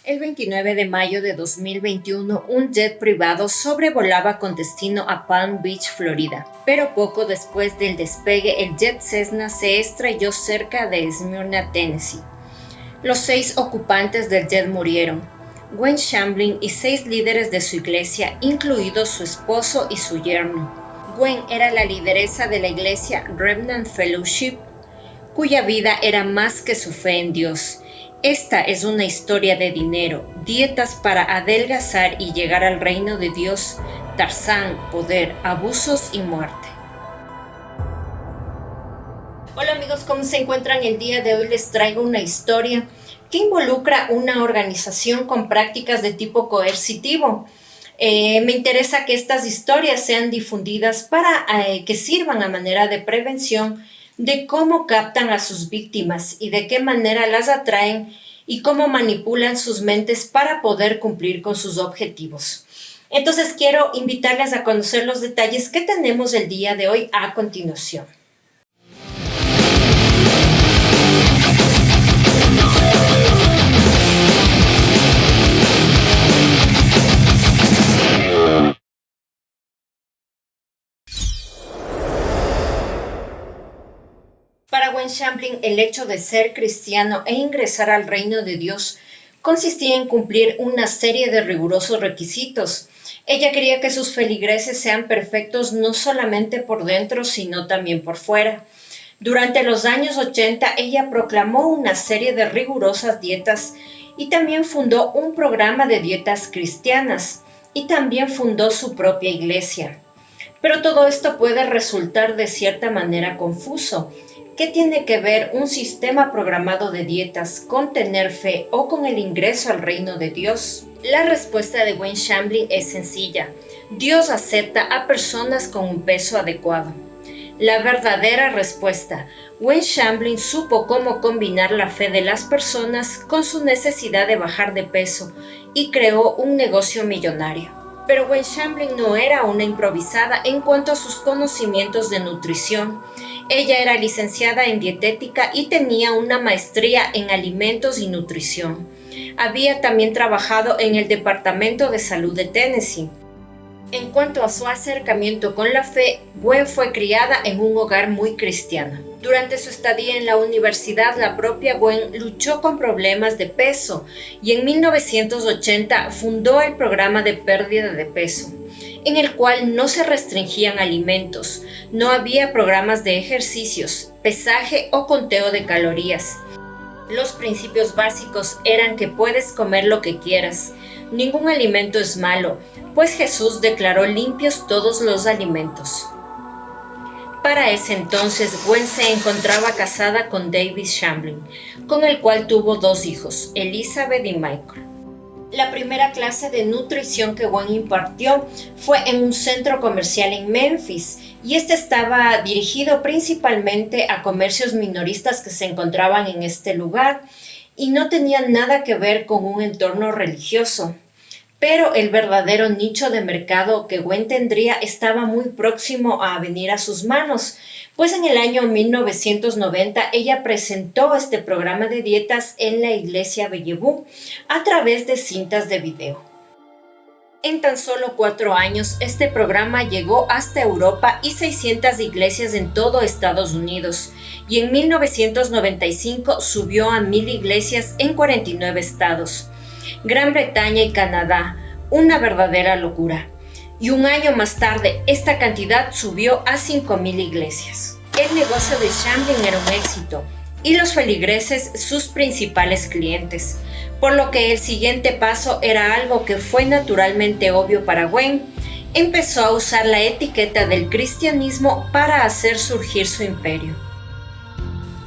El 29 de mayo de 2021, un jet privado sobrevolaba con destino a Palm Beach, Florida. Pero poco después del despegue, el jet Cessna se estrelló cerca de Smyrna, Tennessee. Los 6 ocupantes del jet murieron: Gwen Shamblin y 6 líderes de su iglesia, incluidos su esposo y su yerno. Gwen era la lideresa de la iglesia Remnant Fellowship, cuya vida era más que su fe en Dios. Esta es una historia de dinero, dietas para adelgazar y llegar al reino de Dios, Tarzán, poder, abusos y muerte. Hola amigos, ¿cómo se encuentran el día de hoy? Les traigo una historia que involucra una organización con prácticas de tipo coercitivo. Me interesa que estas historias sean difundidas para que sirvan a manera de prevención de cómo captan a sus víctimas y de qué manera las atraen y cómo manipulan sus mentes para poder cumplir con sus objetivos. Entonces quiero invitarles a conocer los detalles que tenemos el día de hoy a continuación. Para Gwen Shamblin, el hecho de ser cristiano e ingresar al reino de Dios consistía en cumplir una serie de rigurosos requisitos. Ella quería que sus feligreses sean perfectos no solamente por dentro, sino también por fuera. Durante los años 80, ella proclamó una serie de rigurosas dietas y también fundó un programa de dietas cristianas y también fundó su propia iglesia. Pero todo esto puede resultar de cierta manera confuso. ¿Qué tiene que ver un sistema programado de dietas con tener fe o con el ingreso al reino de Dios? La respuesta de Gwen Shamblin es sencilla. Dios acepta a personas con un peso adecuado. La verdadera respuesta: Gwen Shamblin supo cómo combinar la fe de las personas con su necesidad de bajar de peso y creó un negocio millonario. Pero Gwen Shamblin no era una improvisada en cuanto a sus conocimientos de nutrición. Ella era licenciada en dietética y tenía una maestría en alimentos y nutrición. Había también trabajado en el Departamento de Salud de Tennessee. En cuanto a su acercamiento con la fe, Gwen fue criada en un hogar muy cristiano. Durante su estadía en la universidad, la propia Gwen luchó con problemas de peso y en 1980 fundó el programa de pérdida de peso, en el cual no se restringían alimentos, no había programas de ejercicios, pesaje o conteo de calorías. Los principios básicos eran que puedes comer lo que quieras, ningún alimento es malo, pues Jesús declaró limpios todos los alimentos. Para ese entonces, Gwen se encontraba casada con David Shamblin, con el cual tuvo 2 hijos, Elizabeth y Michael. La primera clase de nutrición que Gwen impartió fue en un centro comercial en Memphis, y este estaba dirigido principalmente a comercios minoristas que se encontraban en este lugar y no tenía nada que ver con un entorno religioso. Pero el verdadero nicho de mercado que Gwen tendría estaba muy próximo a venir a sus manos, pues en el año 1990 ella presentó este programa de dietas en la iglesia Bellevue a través de cintas de video. En tan solo 4 años, este programa llegó hasta Europa y 600 iglesias en todo Estados Unidos, y en 1995 subió a 1000 iglesias en 49 estados. Gran Bretaña y Canadá, una verdadera locura. Y un año más tarde, esta cantidad subió a 5,000 iglesias. El negocio de Shamblin era un éxito y los feligreses sus principales clientes, por lo que el siguiente paso era algo que fue naturalmente obvio para Gwen. Empezó a usar la etiqueta del cristianismo para hacer surgir su imperio.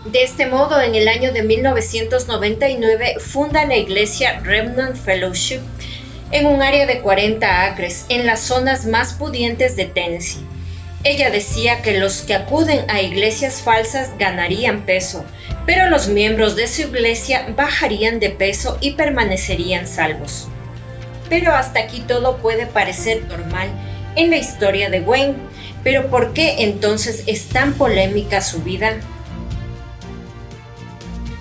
De este modo, en el año de 1999 funda la iglesia Remnant Fellowship en un área de 40 acres en las zonas más pudientes de Tennessee. Ella decía que los que acuden a iglesias falsas ganarían peso, pero los miembros de su iglesia bajarían de peso y permanecerían salvos. Pero hasta aquí todo puede parecer normal en la historia de Gwen, pero ¿por qué entonces es tan polémica su vida?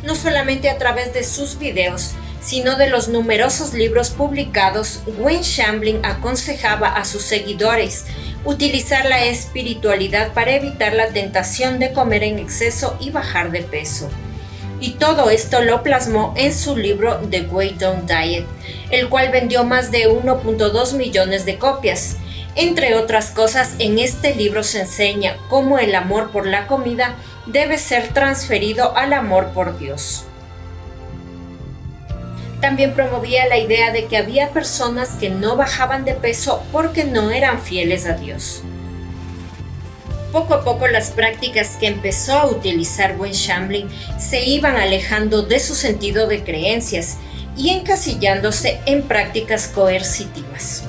No solamente a través de sus videos, sino de los numerosos libros publicados, Gwen Shamblin aconsejaba a sus seguidores utilizar la espiritualidad para evitar la tentación de comer en exceso y bajar de peso. Y todo esto lo plasmó en su libro The Weight Down Diet, el cual vendió más de 1.2 millones de copias. Entre otras cosas, en este libro se enseña cómo el amor por la comida debe ser transferido al amor por Dios. También promovía la idea de que había personas que no bajaban de peso porque no eran fieles a Dios. Poco a poco las prácticas que empezó a utilizar Gwen Shamblin se iban alejando de su sentido de creencias y encasillándose en prácticas coercitivas.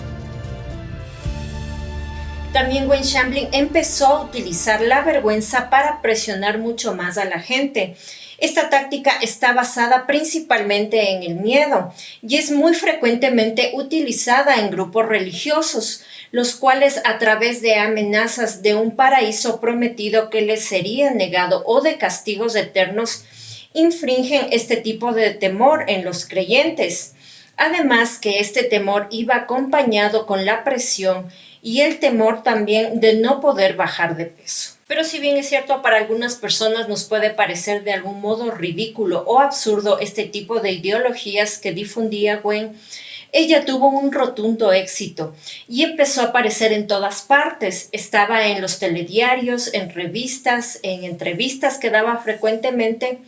También Gwen Shamblin empezó a utilizar la vergüenza para presionar mucho más a la gente. Esta táctica está basada principalmente en el miedo y es muy frecuentemente utilizada en grupos religiosos, los cuales a través de amenazas de un paraíso prometido que les sería negado o de castigos eternos, infringen este tipo de temor en los creyentes. Además que este temor iba acompañado con la presión y el temor también de no poder bajar de peso. Pero si bien es cierto, para algunas personas nos puede parecer de algún modo ridículo o absurdo este tipo de ideologías que difundía Gwen, ella tuvo un rotundo éxito y empezó a aparecer en todas partes. Estaba en los telediarios, en revistas, en entrevistas que daba frecuentemente,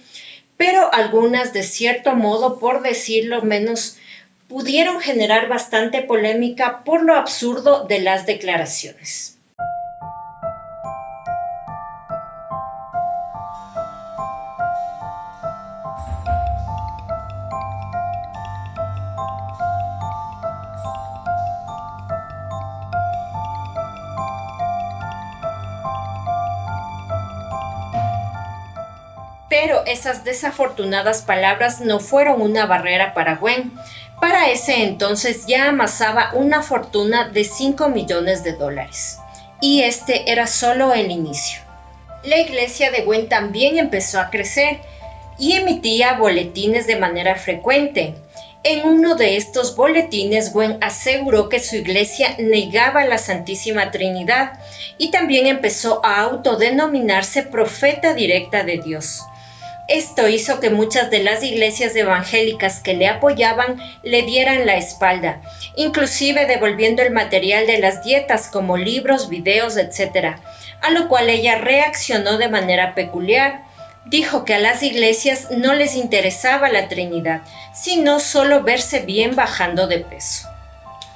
pero algunas de cierto modo, por decirlo menos, pudieron generar bastante polémica por lo absurdo de las declaraciones. Pero esas desafortunadas palabras no fueron una barrera para Gwen. Para ese entonces ya amasaba una fortuna de $5 millones. Y este era solo el inicio. La iglesia de Gwen también empezó a crecer y emitía boletines de manera frecuente. En uno de estos boletines, Gwen aseguró que su iglesia negaba la Santísima Trinidad y también empezó a autodenominarse profeta directa de Dios. Esto hizo que muchas de las iglesias evangélicas que le apoyaban le dieran la espalda, inclusive devolviendo el material de las dietas como libros, videos, etc., a lo cual ella reaccionó de manera peculiar. Dijo que a las iglesias no les interesaba la Trinidad, sino solo verse bien bajando de peso.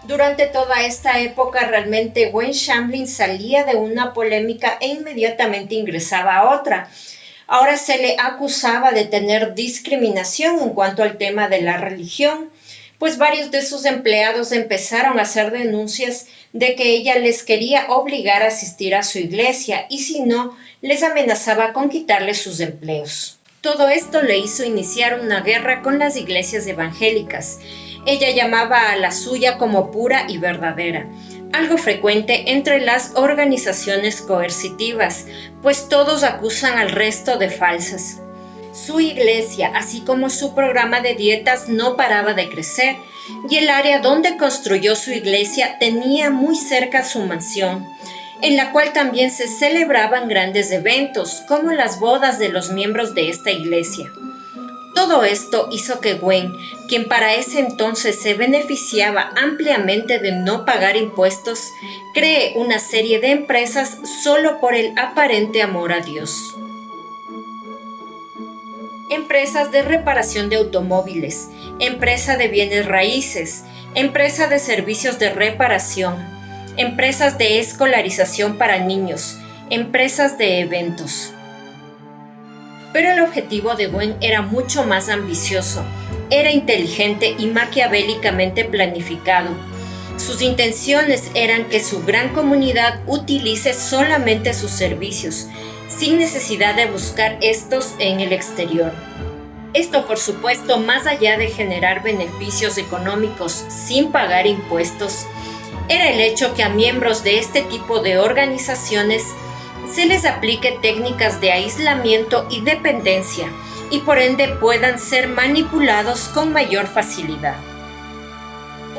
Durante toda esta época realmente Gwen Shamblin salía de una polémica e inmediatamente ingresaba a otra. Ahora se le acusaba de tener discriminación en cuanto al tema de la religión, pues varios de sus empleados empezaron a hacer denuncias de que ella les quería obligar a asistir a su iglesia y si no, les amenazaba con quitarles sus empleos. Todo esto le hizo iniciar una guerra con las iglesias evangélicas. Ella llamaba a la suya como pura y verdadera, algo frecuente entre las organizaciones coercitivas, pues todos acusan al resto de falsas. Su iglesia, así como su programa de dietas, no paraba de crecer, y el área donde construyó su iglesia tenía muy cerca su mansión, en la cual también se celebraban grandes eventos, como las bodas de los miembros de esta iglesia. Todo esto hizo que Gwen, quien para ese entonces se beneficiaba ampliamente de no pagar impuestos, cree una serie de empresas solo por el aparente amor a Dios. Empresas de reparación de automóviles, empresa de bienes raíces, empresa de servicios de reparación, empresas de escolarización para niños, empresas de eventos. Pero el objetivo de Gwen era mucho más ambicioso, era inteligente y maquiavélicamente planificado. Sus intenciones eran que su gran comunidad utilice solamente sus servicios, sin necesidad de buscar estos en el exterior. Esto, por supuesto, más allá de generar beneficios económicos sin pagar impuestos, era el hecho que a miembros de este tipo de organizaciones se les aplique técnicas de aislamiento y dependencia y por ende puedan ser manipulados con mayor facilidad.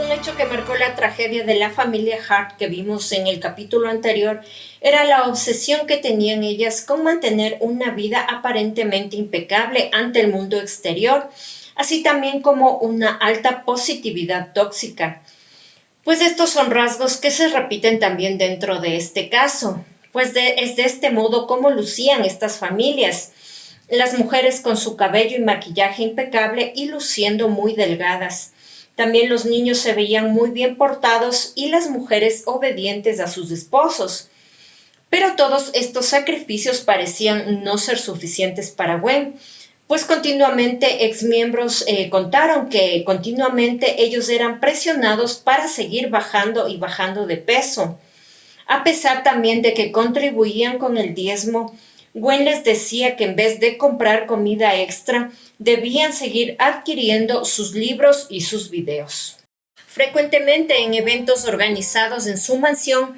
Un hecho que marcó la tragedia de la familia Hart que vimos en el capítulo anterior era la obsesión que tenían ellas con mantener una vida aparentemente impecable ante el mundo exterior, así también como una alta positividad tóxica. Pues estos son rasgos que se repiten también dentro de este caso, pues es de este modo como lucían estas familias. Las mujeres con su cabello y maquillaje impecable y luciendo muy delgadas. También los niños se veían muy bien portados y las mujeres obedientes a sus esposos. Pero todos estos sacrificios parecían no ser suficientes para Gwen, pues continuamente exmiembros contaron que continuamente ellos eran presionados para seguir bajando y bajando de peso. A pesar también de que contribuían con el diezmo, Gwen les decía que en vez de comprar comida extra, debían seguir adquiriendo sus libros y sus videos. Frecuentemente en eventos organizados en su mansión,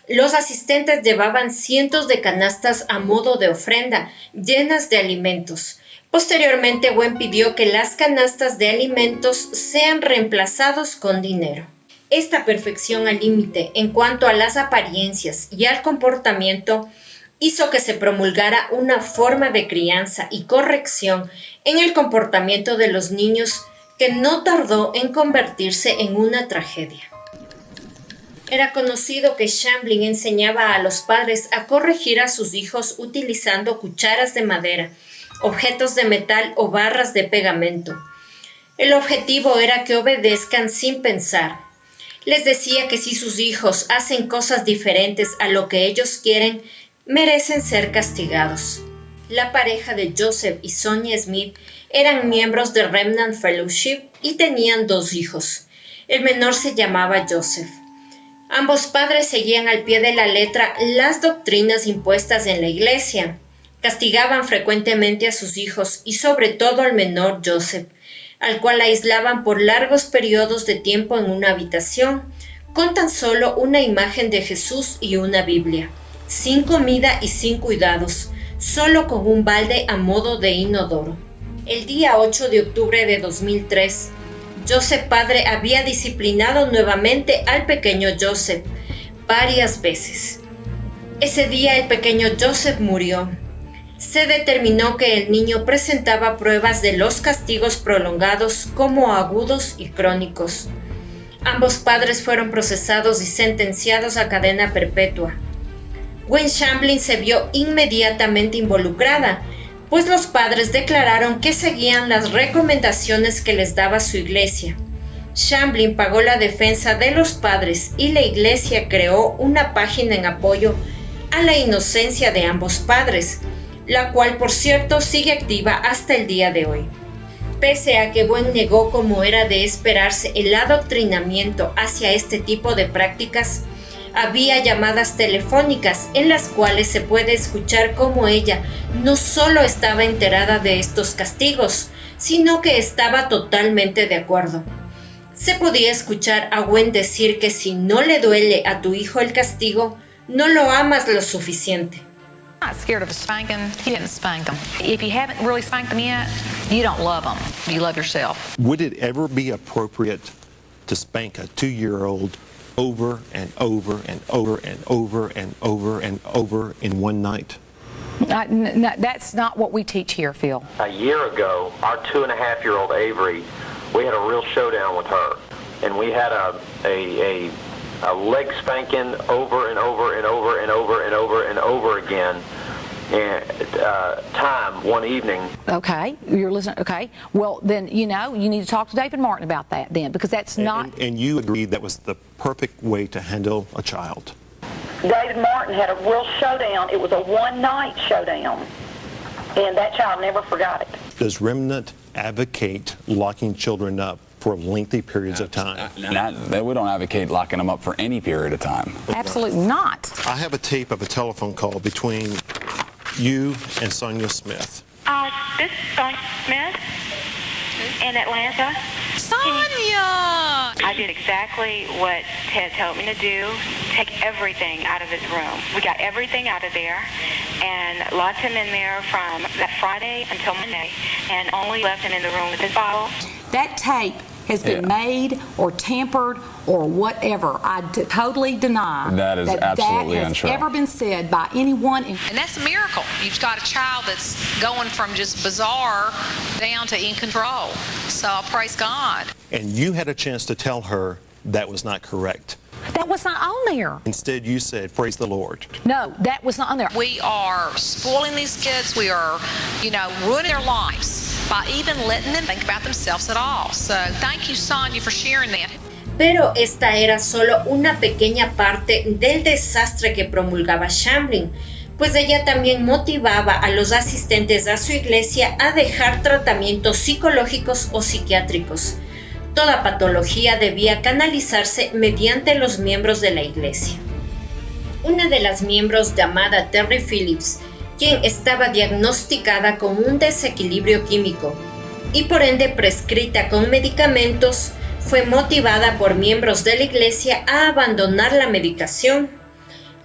los asistentes llevaban cientos de canastas a modo de ofrenda, llenas de alimentos. Posteriormente, Gwen pidió que las canastas de alimentos sean reemplazados con dinero. Esta perfección al límite en cuanto a las apariencias y al comportamiento hizo que se promulgara una forma de crianza y corrección en el comportamiento de los niños que no tardó en convertirse en una tragedia. Era conocido que Shamblin enseñaba a los padres a corregir a sus hijos utilizando cucharas de madera, objetos de metal o barras de pegamento. El objetivo era que obedezcan sin pensar. Les decía que si sus hijos hacen cosas diferentes a lo que ellos quieren, merecen ser castigados. La pareja de Joseph y Sonia Smith eran miembros de Remnant Fellowship y tenían 2 hijos. El menor se llamaba Joseph. Ambos padres seguían al pie de la letra las doctrinas impuestas en la iglesia. Castigaban frecuentemente a sus hijos y sobre todo al menor Joseph, al cual aislaban por largos periodos de tiempo en una habitación, con tan solo una imagen de Jesús y una Biblia, sin comida y sin cuidados, solo con un balde a modo de inodoro. El día 8 de octubre de 2003, Joseph padre había disciplinado nuevamente al pequeño Joseph varias veces. Ese día el pequeño Joseph murió. Se determinó que el niño presentaba pruebas de los castigos prolongados como agudos y crónicos. Ambos padres fueron procesados y sentenciados a cadena perpetua. Gwen Shamblin se vio inmediatamente involucrada, pues los padres declararon que seguían las recomendaciones que les daba su iglesia. Shamblin pagó la defensa de los padres y la iglesia creó una página en apoyo a la inocencia de ambos padres, la cual, por cierto, sigue activa hasta el día de hoy. Pese a que Gwen negó, como era de esperarse, el adoctrinamiento hacia este tipo de prácticas, había llamadas telefónicas en las cuales se puede escuchar cómo ella no solo estaba enterada de estos castigos, sino que estaba totalmente de acuerdo. Se podía escuchar a Gwen decir que si no le duele a tu hijo el castigo, no lo amas lo suficiente. I'm not scared of a spanking. He didn't spank them. If you haven't really spanked them yet, you don't love them. You love yourself. Would it ever be appropriate to spank a 2-year-old over and over and over and over and over and over in one night? No, that's not what we teach here, Phil. A year ago, our 2.5-year-old Avery, we had a real showdown with her, and we had a leg spanking over and over and over and over and over and over again. Time one evening. Okay, you're listening. Okay, well then you need to talk to David Martin about that then, because that's not. And you agreed that was the perfect way to handle a child. David Martin had a real showdown. It was a one-night showdown, and that child never forgot it. Does Remnant advocate locking children up for lengthy periods of time? We don't advocate locking them up for any period of time. Absolutely not. I have a tape of a telephone call between you and Sonia Smith. This is Sonia Smith in Atlanta. Sonia! I I did exactly what Ted told me to do, take everything out of his room. We got everything out of there and locked him in there from that Friday until Monday and only left him in the room with his bottle. That tape has been made or tampered or whatever. I totally deny that is absolutely has untrue. Ever been said by anyone. And that's a miracle. You've got a child that's going from just bizarre down to in control. So praise God. And you had a chance to tell her that was not correct. That was not on there. Instead, you said, praise the Lord. No, that was not on there. We are spoiling these kids. We are, ruining their lives by even letting them think about themselves at all. So thank you, Sonia, for sharing that. Pero esta era solo una pequeña parte del desastre que promulgaba Shamblin, pues ella también motivaba a los asistentes a su iglesia a dejar tratamientos psicológicos o psiquiátricos. Toda patología debía canalizarse mediante los miembros de la iglesia. Una de las miembros, llamada Terry Phillips, quien estaba diagnosticada con un desequilibrio químico y por ende prescrita con medicamentos, fue motivada por miembros de la iglesia a abandonar la medicación.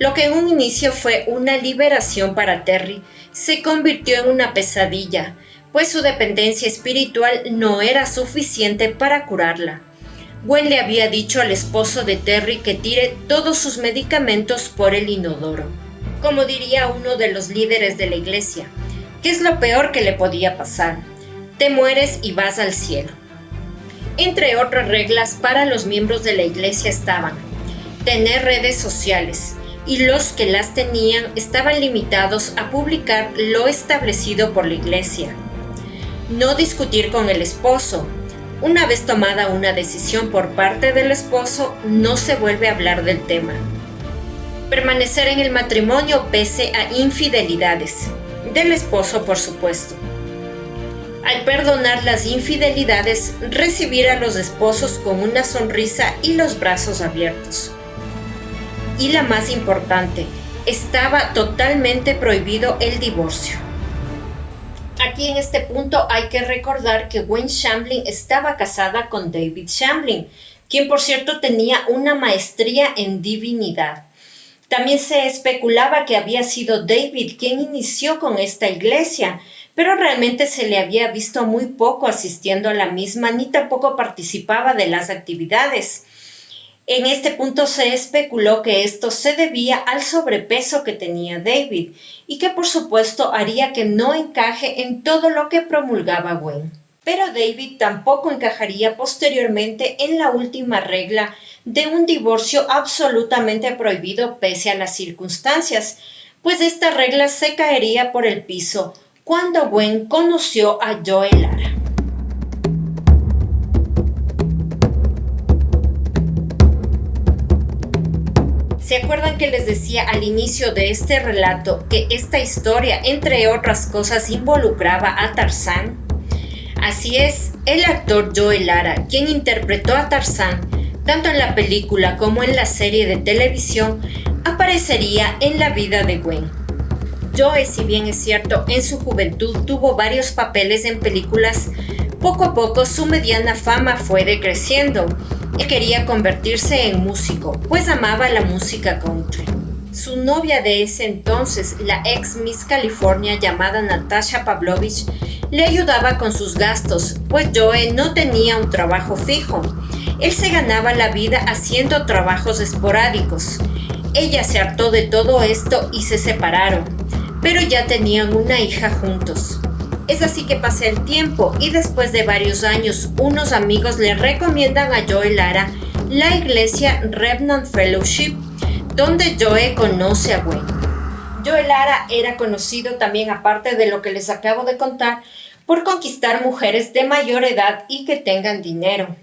Lo que en un inicio fue una liberación para Terry se convirtió en una pesadilla, pues su dependencia espiritual no era suficiente para curarla. Gwen le había dicho al esposo de Terry que tire todos sus medicamentos por el inodoro. Como diría uno de los líderes de la iglesia, ¿qué es lo peor que le podía pasar? Te mueres y vas al cielo. Entre otras reglas para los miembros de la iglesia estaban tener redes sociales, y los que las tenían estaban limitados a publicar lo establecido por la iglesia. No discutir con el esposo. Una vez tomada una decisión por parte del esposo, no se vuelve a hablar del tema. Permanecer en el matrimonio pese a infidelidades. Del esposo, por supuesto. Al perdonar las infidelidades, recibir a los esposos con una sonrisa y los brazos abiertos. Y la más importante, estaba totalmente prohibido el divorcio. Aquí en este punto hay que recordar que Gwen Shamblin estaba casada con David Shamblin, quien por cierto tenía una maestría en divinidad. También se especulaba que había sido David quien inició con esta iglesia, pero realmente se le había visto muy poco asistiendo a la misma, ni tampoco participaba de las actividades. En este punto se especuló que esto se debía al sobrepeso que tenía David y que por supuesto haría que no encaje en todo lo que promulgaba Gwen. Pero David tampoco encajaría posteriormente en la última regla de un divorcio absolutamente prohibido pese a las circunstancias, pues esta regla se caería por el piso cuando Gwen conoció a Joe Lara. ¿Se acuerdan que les decía al inicio de este relato que esta historia, entre otras cosas, involucraba a Tarzán? Así es, el actor Joe Lara, quien interpretó a Tarzán, tanto en la película como en la serie de televisión, aparecería en la vida de Gwen. Joe, si bien es cierto, en su juventud tuvo varios papeles en películas, poco a poco su mediana fama fue decreciendo. Él quería convertirse en músico, pues amaba la música country. Su novia de ese entonces, la ex Miss California llamada Natasha Pavlovich, le ayudaba con sus gastos, pues Joe no tenía un trabajo fijo. Él se ganaba la vida haciendo trabajos esporádicos. Ella se hartó de todo esto y se separaron, pero ya tenían una hija juntos. Es así que pasa el tiempo y después de varios años, unos amigos le recomiendan a Joe Lara la iglesia Remnant Fellowship, donde Joe conoce a Gwen. Joe Lara era conocido también, aparte de lo que les acabo de contar, por conquistar mujeres de mayor edad y que tengan dinero.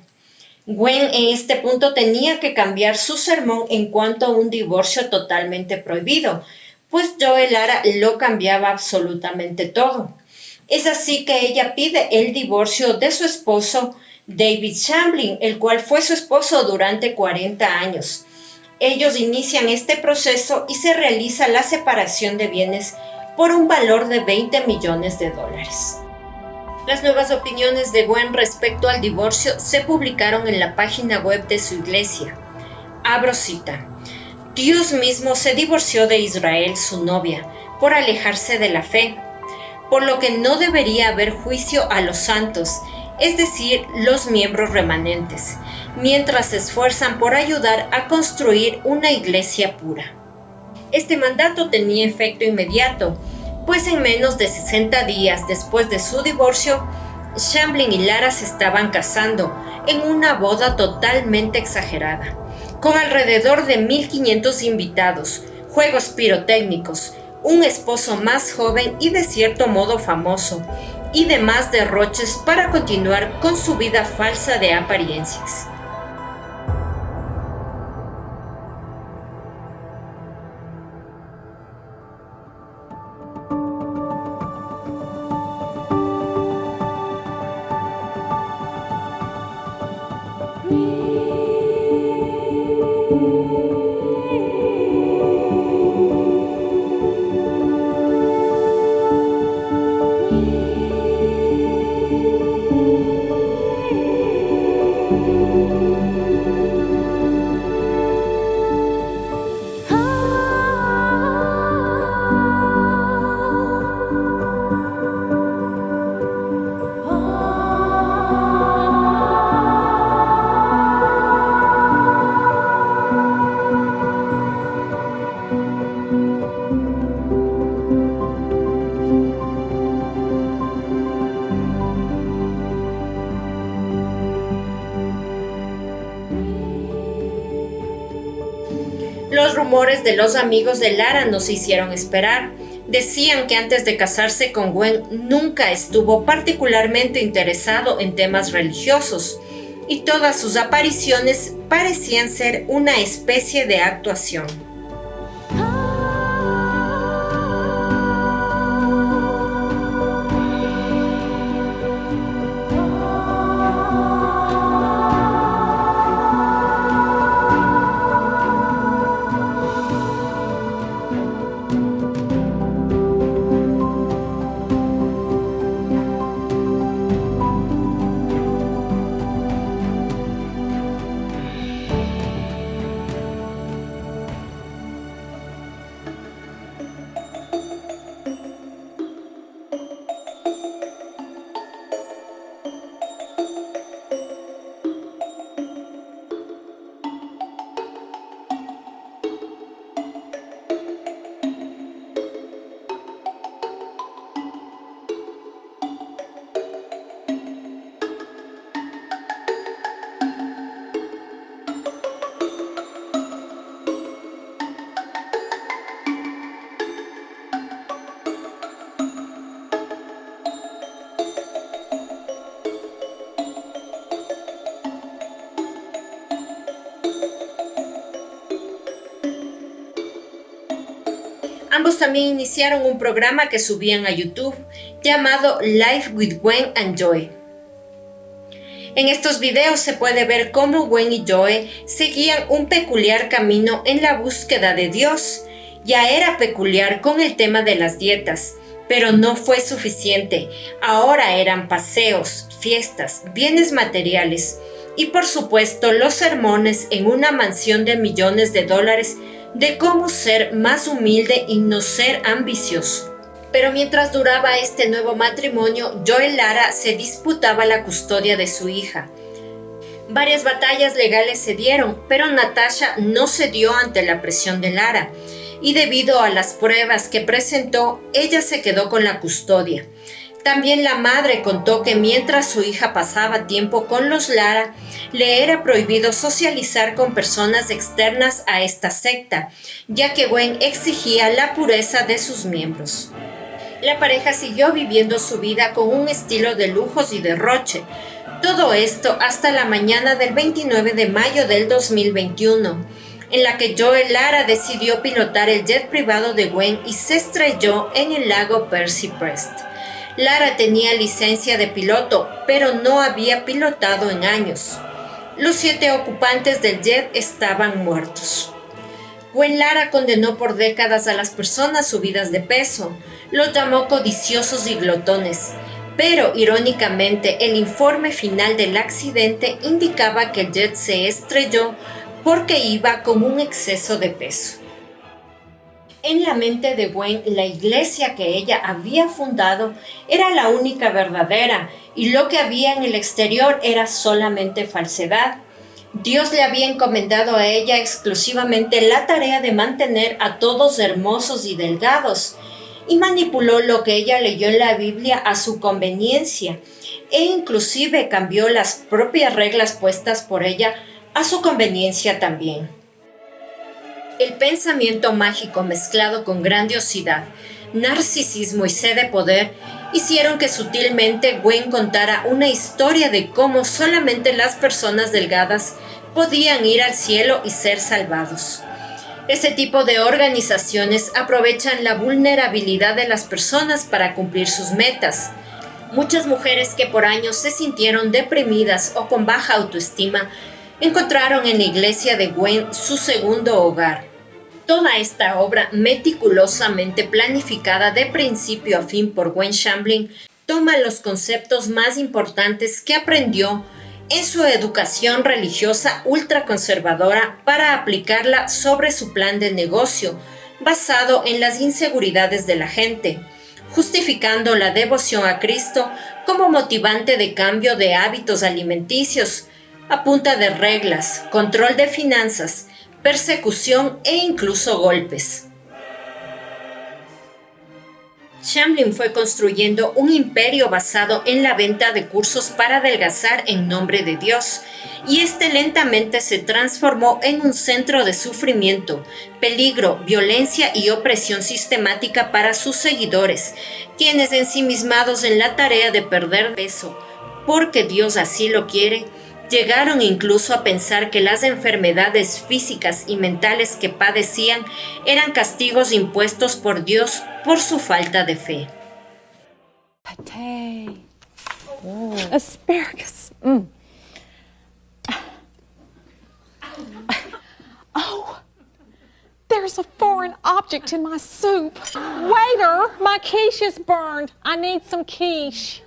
Gwen en este punto tenía que cambiar su sermón en cuanto a un divorcio totalmente prohibido, pues Joe Lara lo cambiaba absolutamente todo. Es así que ella pide el divorcio de su esposo David Shamblin, el cual fue su esposo durante 40 años. Ellos inician este proceso y se realiza la separación de bienes por un valor de $20 millones. Las nuevas opiniones de Gwen respecto al divorcio se publicaron en la página web de su iglesia. Abro cita. Dios mismo se divorció de Israel, su novia, por alejarse de la fe, por lo que no debería haber juicio a los santos, es decir, los miembros remanentes, mientras se esfuerzan por ayudar a construir una iglesia pura. Este mandato tenía efecto inmediato, pues en menos de 60 días después de su divorcio, Shamblin y Lara se estaban casando en una boda totalmente exagerada, con alrededor de 1.500 invitados, juegos pirotécnicos, un esposo más joven y de cierto modo famoso, y demás derroches para continuar con su vida falsa de apariencias. Los rumores de los amigos de Lara no se hicieron esperar. Decían que antes de casarse con Gwen nunca estuvo particularmente interesado en temas religiosos y todas sus apariciones parecían ser una especie de actuación. Ambos también iniciaron un programa que subían a YouTube llamado Life with Gwen and Joe. En estos videos se puede ver cómo Gwen y Joe seguían un peculiar camino en la búsqueda de Dios. Ya era peculiar con el tema de las dietas, pero no fue suficiente. Ahora eran paseos, fiestas, bienes materiales y por supuesto los sermones en una mansión de millones de dólares de cómo ser más humilde y no ser ambicioso. Pero mientras duraba este nuevo matrimonio, Joe y Lara se disputaba la custodia de su hija. Varias batallas legales se dieron, pero Natasha no cedió ante la presión de Lara, y debido a las pruebas que presentó, ella se quedó con la custodia. También la madre contó que mientras su hija pasaba tiempo con los Lara, le era prohibido socializar con personas externas a esta secta, ya que Gwen exigía la pureza de sus miembros. La pareja siguió viviendo su vida con un estilo de lujos y derroche. Todo esto hasta la mañana del 29 de mayo del 2021, en la que Joe Lara decidió pilotar el jet privado de Gwen y se estrelló en el lago Percy Prest. Lara tenía licencia de piloto, pero no había pilotado en años. Los 7 ocupantes del jet estaban muertos. Gwen Lara condenó por décadas a las personas subidas de peso. Los llamó codiciosos y glotones. Pero, irónicamente, el informe final del accidente indicaba que el jet se estrelló porque iba con un exceso de peso. En la mente de Gwen, la iglesia que ella había fundado era la única verdadera y lo que había en el exterior era solamente falsedad. Dios le había encomendado a ella exclusivamente la tarea de mantener a todos hermosos y delgados, y manipuló lo que ella leyó en la Biblia a su conveniencia, e inclusive cambió las propias reglas puestas por ella a su conveniencia también. El pensamiento mágico mezclado con grandiosidad, narcisismo y sed de poder hicieron que sutilmente Gwen contara una historia de cómo solamente las personas delgadas podían ir al cielo y ser salvados. Ese tipo de organizaciones aprovechan la vulnerabilidad de las personas para cumplir sus metas. Muchas mujeres que por años se sintieron deprimidas o con baja autoestima encontraron en la iglesia de Gwen su segundo hogar. Toda esta obra, meticulosamente planificada de principio a fin por Gwen Shamblin, toma los conceptos más importantes que aprendió en su educación religiosa ultraconservadora para aplicarla sobre su plan de negocio, basado en las inseguridades de la gente, justificando la devoción a Cristo como motivante de cambio de hábitos alimenticios, a punta de reglas, control de finanzas, persecución e incluso golpes. Shamblin fue construyendo un imperio basado en la venta de cursos para adelgazar en nombre de Dios, y este lentamente se transformó en un centro de sufrimiento, peligro, violencia y opresión sistemática para sus seguidores, quienes ensimismados en la tarea de perder peso, porque Dios así lo quiere, llegaron incluso a pensar que las enfermedades físicas y mentales que padecían eran castigos impuestos por Dios por su falta de fe. Pate. Asparagus. Oh, there's a foreign object in my soup. Waiter, my quiche is burned. I need some quiche.